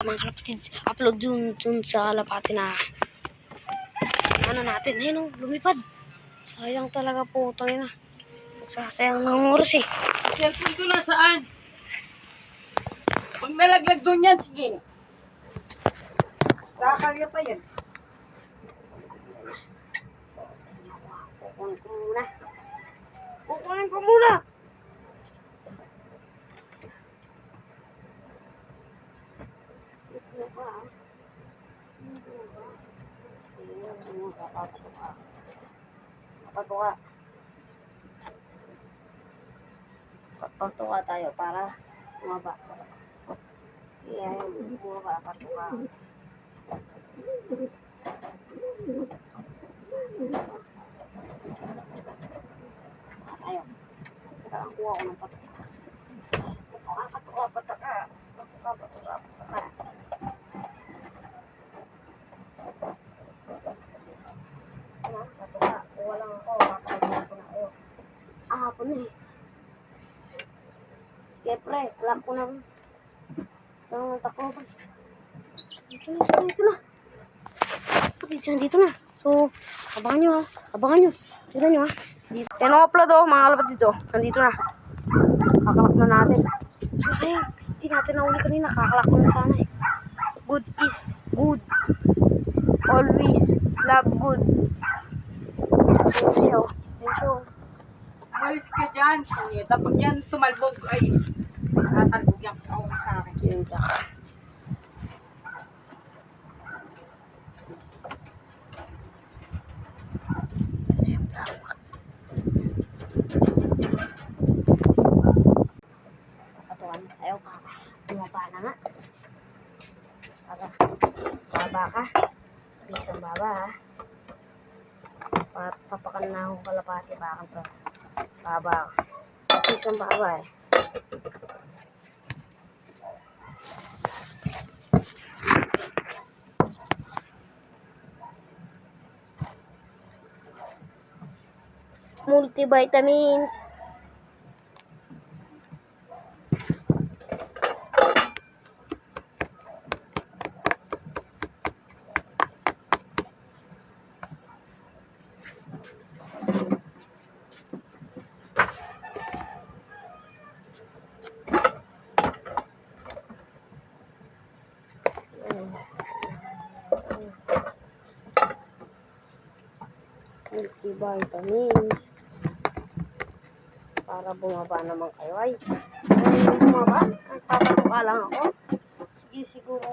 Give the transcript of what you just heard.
mga kalapatid, upload dun sa kalapati na ano natin. Ayun o, lumipad. Sayang talaga po, tayo na. Magsasayang ng oras eh. Cellphone ko nasaan? Pag nalaglag doon yan, sige. Kakalya pa yan. Kukunin ko muna. Patuka tayo para bumaba. Bumaba, patuka. Ayun. Teka, kuha ko ng patuka. Patuka. Patuka. Kuha lang ako. Makakalimutan ko na kayo. Hapon na eh. Sige pre, alam ko na. Ang takbo ba? Ito na. Dito na. So, abangan nyo ha. Tignan nyo ha. Dito. Yan ang upload oh, mga kalapad dito. Nandito na. Kakalak na natin. So, sayang. Hindi natin nauli kanina. Kakalak na sana eh. Good is good. Always love good. So, sayo. So, Malis ka dyan. Dapat yan tumalbog ay tatalbog yan ako sa akin. yun ka. Patukan. Ayaw ka. Bumaba na nga. Baba ka. Bisang baba ha. Papakan na akong kalapati. Bakit to? Baba ka. Bisang baba eh. Multivitamins. Multivitamins. Para bumaba naman kayo ay. Bumaba? Nagpapatuka lang ako. Sige siguro.